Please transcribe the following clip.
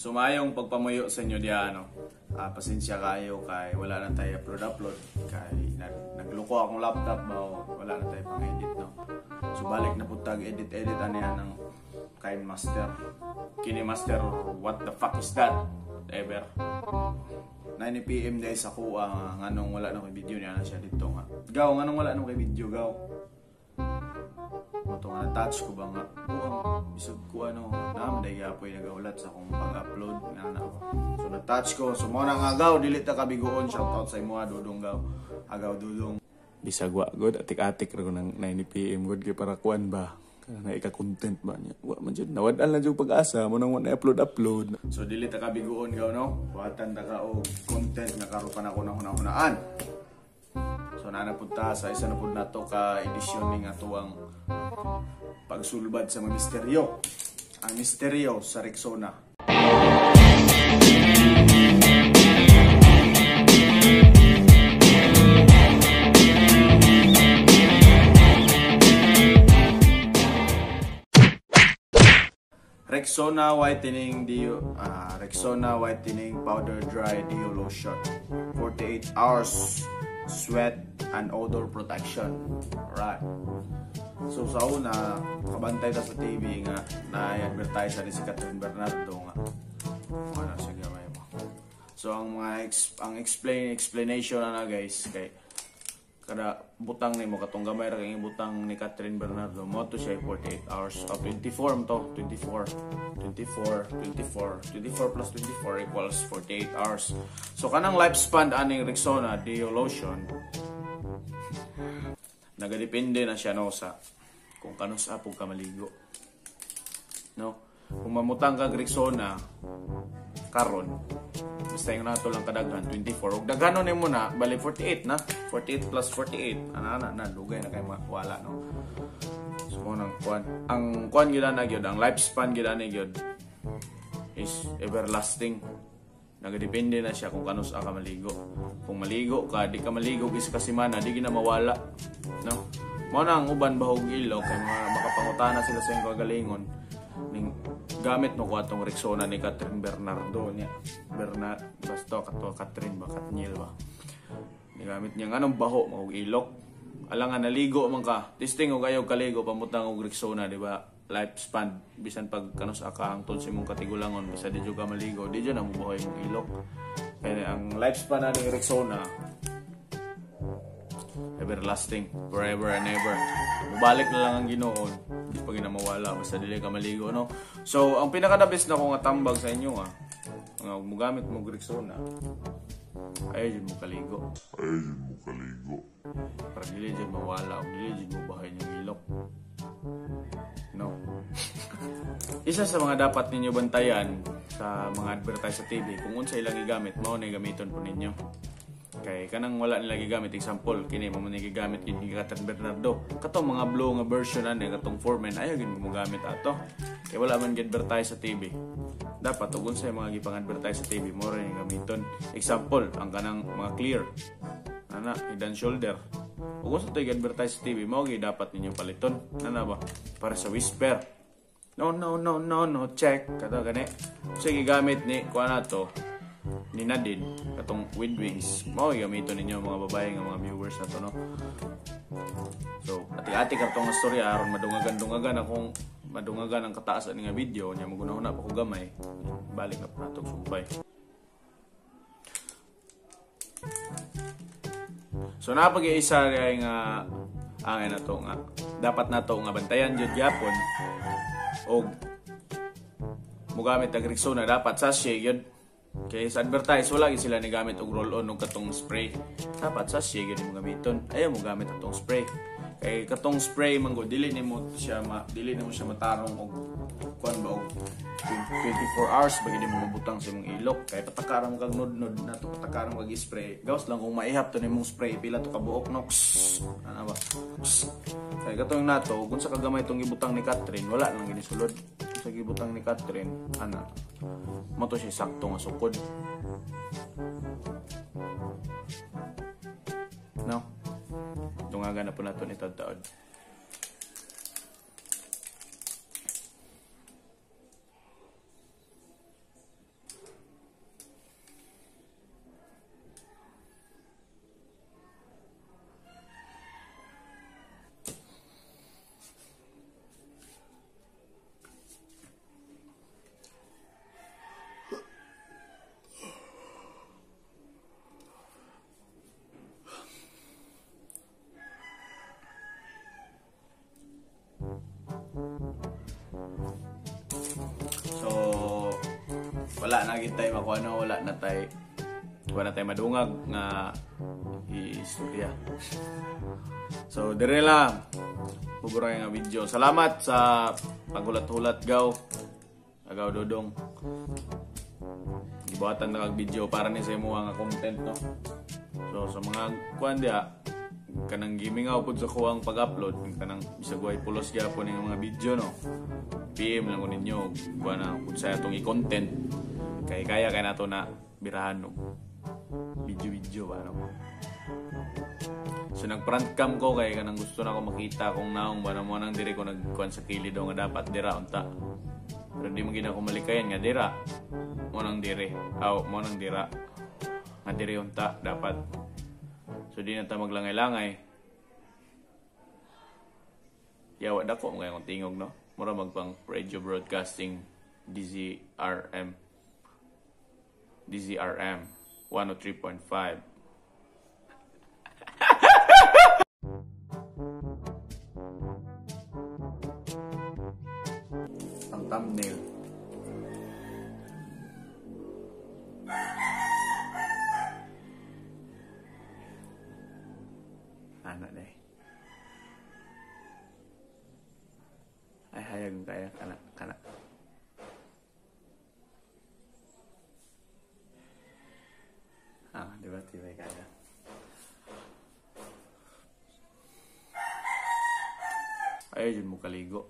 Sumayong pagpamuyo sa inyo diyan, no? Pasensya kayo kay wala na tayo upload kay nagluko akong laptop ba wala na tayo pang edit, no. So balik na putag edit ano yan ng kain master. Kini master, what the fuck is that? Ever. 9 PM guys ako nganong wala na kay video niya na siya dito nga. Gaw nganong wala na kay video gaw. Moto nga touch ko ba nga. Bisag ko naamday gapoy nagaulat sa akong pag-upload nga na. So na-touch ko. So mo na nga gaw dili ta kabigoon, shout out sa imo Dudong gaw. Agaw Dudong. Bisag wa god atik-atik ra ko ng 9 PM god kay para kuan ba. Kana ika-content ba niya. Wa man jud nawad-an lang jud pag-asa mo nang upload. So dili ta kabigoon gaw, no. Watan ta ka og content nga karon ako na hunahunaan. So nanapunta sa isa na pud nato ka edisyon ning atuang pagsulbad sa mga misteryo. Ang misteryo sa Rexona. Rexona Whitening Powder Dry Deo Lotion. 48 hours sweat and odor protection. Alright. So sa una, kabantay ta sa TV nga na-advertise sa si Catherine Bernardo nga. Ano siya gamay mo. So ang explanation na guys kay kada butang nimo katong gamay ra kay butang ni Catherine Bernardo mo to siya 48 hours of 24 to 24 plus 24 equals 48 hours. So kanang lifespan aning Rexona Deo Lotion nagadepende na siya no sa kung kanus apog ka maligo, no. Kung mamutang ka Rexona karon basta yung nato lang kadaghan 24 ug daghanon nimo na bali 48 na 48 plus 48 ana na dugay na kay wala, no. So nang kuan ang kuan gyud na gyud ang lifespan gyud ani gyud is everlasting. Nagadepende na siya kung kanus ka maligo. Kung maligo ka, di ka maligo isa ka semana, di gina mawala, no. Mao na ang uban bahog ilok kay mga makapangutana sila sa iyong kagalingon ning gamit mo ko atong Rexona ni Catherine Bernardo niya. Basta Catherine ba Katniel ba. Ni gamit niya nganong baho mahog ilok. Alangan naligo man ka. Testing og ayaw kaligo pamutang og Rexona, di ba? Lifespan bisan pag kanus aka ang si mong katigulangon bisa di juga maligo di jud na mubuhay mong ilok. Kaya ang lifespan na ni Rexona everlasting, forever and ever. Mubalik na lang ang Ginoo, di pa ginamawala basta dili ka maligo, no. So ang pinaka-best na ko nga tambag sa inyo nga mugamit mo Rexona ay jud mo kaligo. Para dili jud mawala o dili jud mubuhay yung ilok, no. Isa sa mga dapat ninyo bantayan sa mga advertise sa TV kung unsa ilang gigamit mao na gamiton po ninyo. Kay kanang wala nila gigamit, example kini mo man gigamit kini Catherine Bernardo katong mga blue nga version ani katong Foreman ayaw gid mo gamit ato kay wala man gi-advertise sa TV. Dapat ug unsa mga gipang-advertise sa TV mo rin gamiton. Example ang kanang mga clear ana head and shoulder. Ug unsa tay gi-advertise sa TV mo gi dapat ninyo paliton ana ba para sa whisper. No, check. Kato gani. Sige gamit ni kuha na to ni Nadine katong with wings. Mao gamiton ninyo mga babae nga mga viewers na to, no. So ati-ati katong istorya aron madungagan akong madungagan ang kataasan nga video nya magunahuna pa ko gamay. Balik na pa natong sumpay. So napag-iisa nga ang to nga dapat nato nga bantayan jud gyapon og mugamit ang Rexona dapat sachet yun. Kaya sa advertise wala gid sila ni gamit og roll-on og katong spray. Dapat sachet gyud mo gamiton. Ayaw mo gamit atong spray. Kay katong spray manggo dili nimo siya matarong og kuan ba og 24 hours ba gid mo mabutang sa imong ilok. Kay patakaran kag nod-nod nato patakaran kag spray. Gawas lang kung maihap to nimong spray pila to ka buok, no. Ana ba? Kay katong nato kung sa kagamay tong gibutang ni Catherine wala lang gid sulod. Sa gibutang ni Catherine ana mo to siya sakto nga sukod, no. Tungagan na po nato ni taod. wala na kita makuha no, wala na tayo madungag nga istorya. So dire lang bubura nga video. Salamat sa paghulat-hulat gaw Dodong. Gibuhatan na kag video para ni sa imo nga content no. So sa mga kuan dia kanang gimingaw pud sa kuwang pag-upload kanang bisag way pulos gyapon ning mga video no. PM lang ko ninyo kuan na kung sa atong i-content kay kaya nato na birahan no. Video ba no. So nag-front cam ko kay kanang gusto na ko makita kung naong ba na mo nang diri ko nagkuan sa kilid daw nga dapat dira unta. Pero di mo gina ko malikayan nga dira mo nang diri. Mo nang dira. Nga diri unta dapat. So di na ta maglangay-langay. Yawa dako mga kong tingog no. Mura magpang radio broadcasting DZRM 103.5. Ang thumbnail. Ano na eh. Ay hayag kaya kana. Di ba? Tibay kaya. Ayaw dyan mo kaligo.